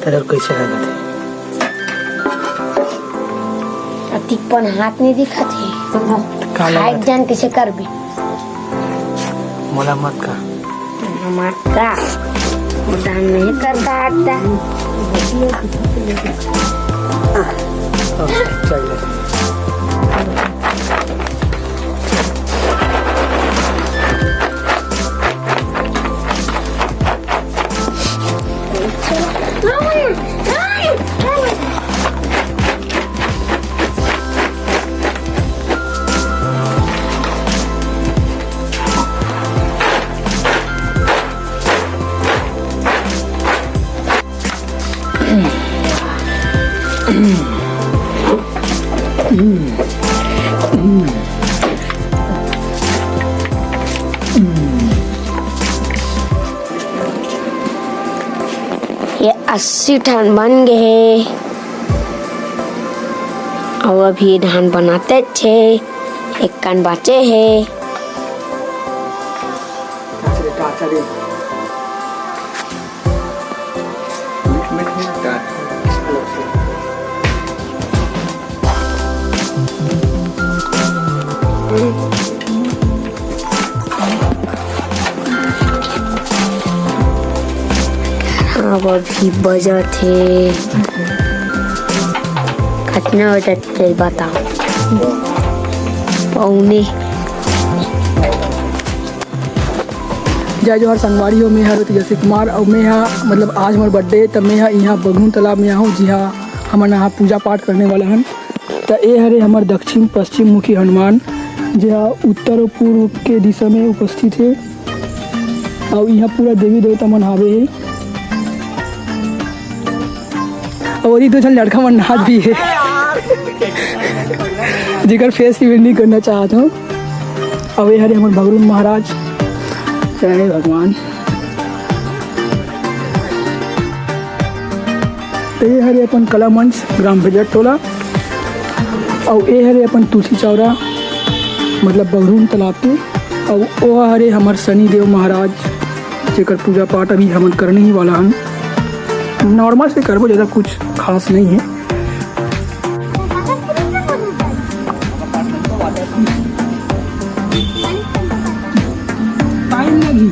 तेरे कैसे लगा थे अतिपन हाथ नहीं दिखा थे हाइट जान कैसे कर भी मोला मत का उदान नहीं करता आता चल ले ये 80 ठान बन गए और अभी ये धान बनाते छे एक कान बाचे है अब अभी बजट है कितना बजट है बताओ पौने जय जोहर संगवारी हो। मैं हर तेजस्वी कुमार और मैं यहाँ मतलब आज हमारा बर्थडे तब मैं यहाँ बगनू तालाब में हूँ जी हाँ हम यहाँ पूजा पाठ करने वाला हन। तो ये हरे हमारे दक्षिण पश्चिम मुखी हनुमान जहाँ उत्तर और पूर्व के दिशा में उपस्थित है और यहाँ पूरा देवी देवता मन हावे है और ये तो लड़का मन नाच भी है जिकर फेस रिवील नहीं करना चाहता हूँ। और ये हरे हमारे भगवान महाराज जय भगवान। तो ये हरे अपन कला मंच ग्राम बजट टोला और ये हरे अपन तुलसी चौरा मतलब बगरूम तालाब पे और वो हरे हमारे शनि देव महाराज जेकर पूजा पाठ अभी हम करने ही वाला हम नॉर्मल से करबो ज़्यादा कुछ खास नहीं है। टाइम लगी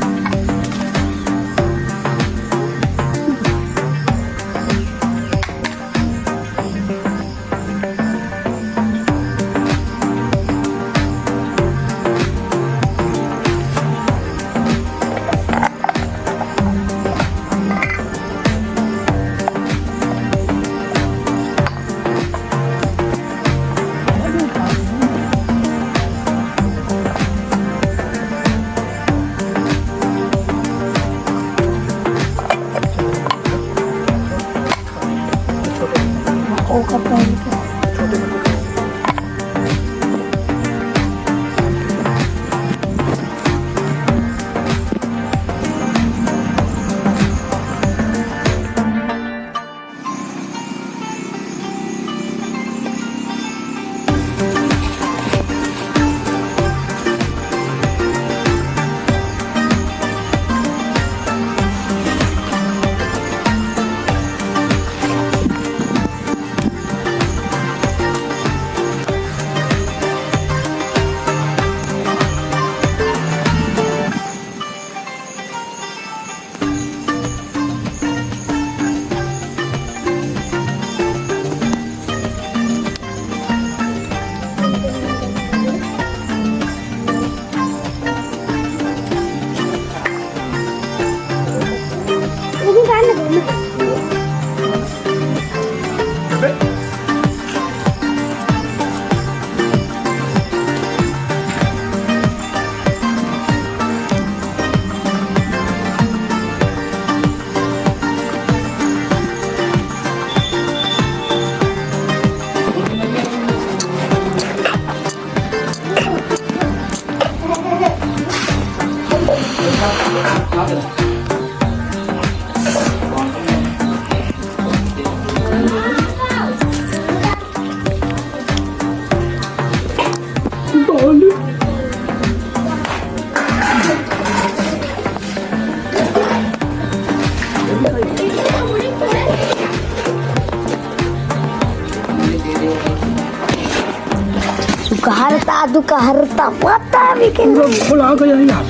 दुकहरता पता भी के फुला गया यार।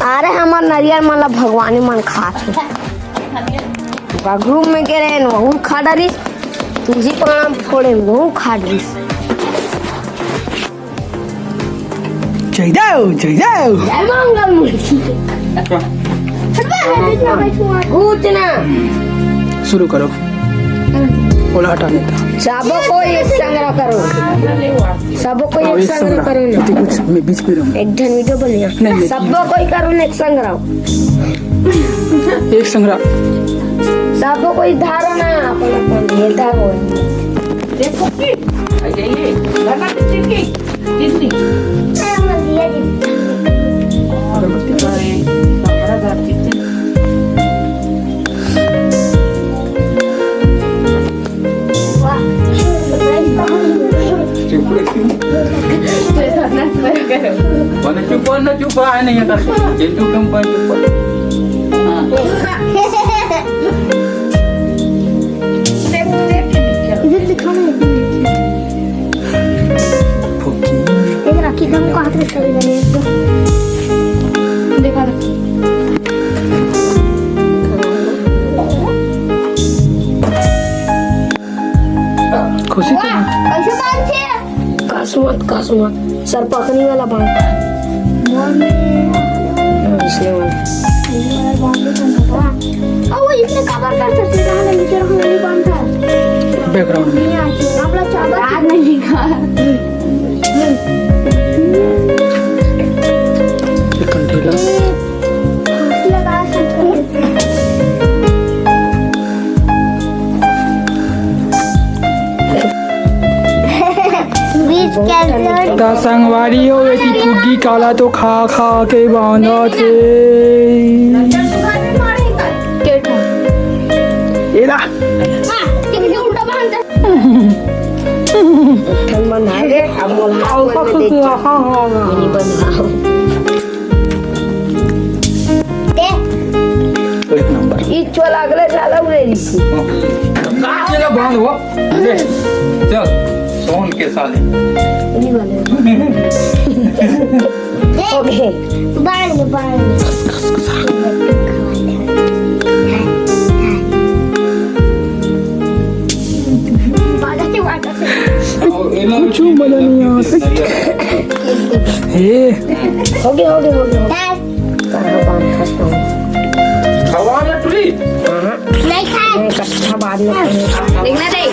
अरे हमार नरियर मतलब भगवानी मन खात है ग्रुप में के रहे वहू खा डरी तुलसी पाना फोड़े वहू खा डरी चल जाओ जय मंगल मूर्ति कुछ ना शुरू करो। ओला हटाने का सबको को एक संग्रह करो सबको एक संग्रह करो ना कुछ मैं बीच में रहूं। एक जन वीडियो बोलिए नहीं। सबको कोई करो ना एक संग्रह एक संग्रह सबको कोई धारो ना अपन ये धारो देखो की आ जाइए लगा कितनी अगरबत्ती का है हमारा घर कितने चुप आहे नाही आता चुप पण चुप इधर दिखाओ ना एक राखी दम को हाथ में चली जाने इसको देखा खुशी तो कैसे बांध है कासमत सर पकड़ने वाला बांध इसलिए वो इसने कवर कर सकते हैं ना नीचे रखने नहीं बांधता बैकग्राउंड में नहीं आती हम लोग चावल नहीं खा एक कंटेला लगा सकते बीच कैंसर ता संगवारी हो एती फुग्गी काला तो खा खा के बांधा थे एरा उल्टा बांधता बना रे अब मोलाओ में देख नहीं बनाओ एक नंबर ई चोला अगले साल उड़े लिसी चलो बांध हो चल सोन के साले नहीं वाले ओके बांध कुछ बोला नहीं आता हे हो गया कहाँ बांध खस्ता हूँ हवा में टुरी नहीं खाए कच्चा बाद में देखना नहीं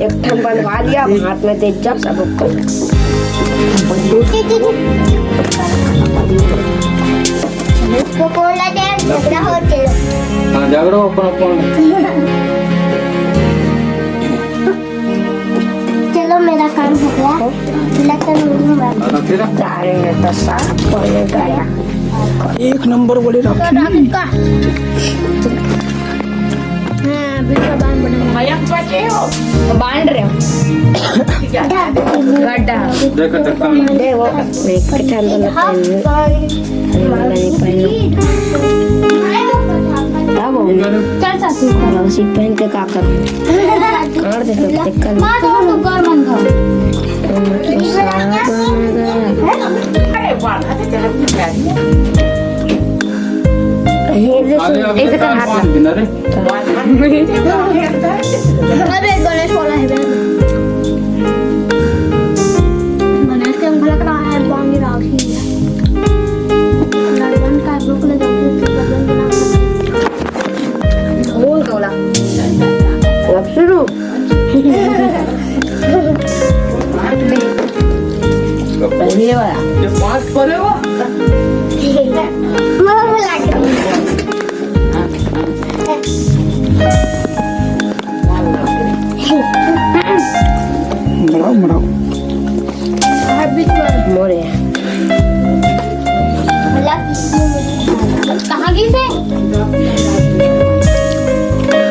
एक ठन बनवा दिया हाथ में तेज जब सबको इसको बोला दे झगड़ा हो चलो हां झगड़ो अपन चलो मेरा काम हो गया लगता है तेरा गाड़ी में तो साफ खोले गया एक नंबर बोले राखी का हाँ बिल्कुल बांध बना भैया बचे हो बांध रहे हो गड्ढा देखो देखो दे वो मैं किटान वाला नहीं पहनो तब चल सकती हूँ उसी पहन के का करूँ कर दे तो कर अरे वाह तेरा एक हाथ रे अरे गणेश वाला है गणेश के अंगला का है बांगी राखी है लगन का ब्रुक ले जाते लगन बना बोल कौला अब शुरू पहले वाला ये पास करे हो मैं बुला के मराओ मोरे कहाँ गई से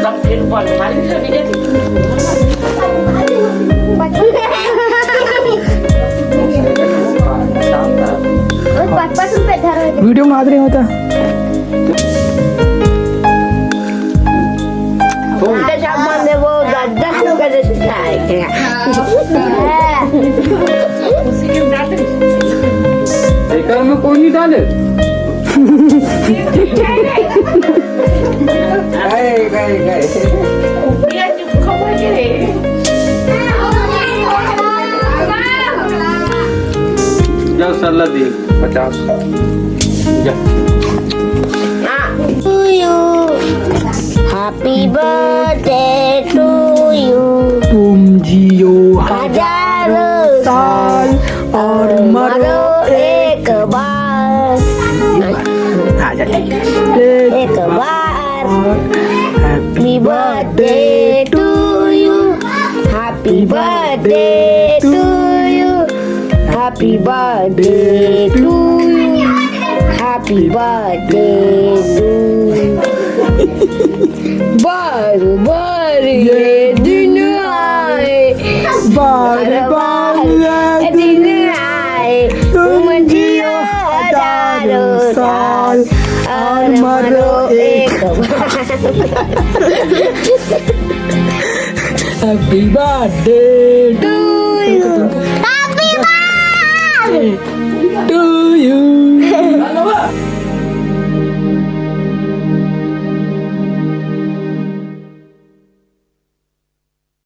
सब फिर पर मारी से नहीं देती वीडियो में आदरे होता घर में कोई नहीं डाले गए जाओ सल्ला दे 50 जा To you, happy birthday to you. तुम जियो हजारों साल और मरो मरो एक बार, एक बार. Happy birthday to you. Happy birthday to you. Happy birthday to you. Happy birthday to you. बार बार ये दिन आए, बार बार ये दिन आए, तुम जियो हजारों साल और मरो एक बार. Happy birthday To you. Happy birthday.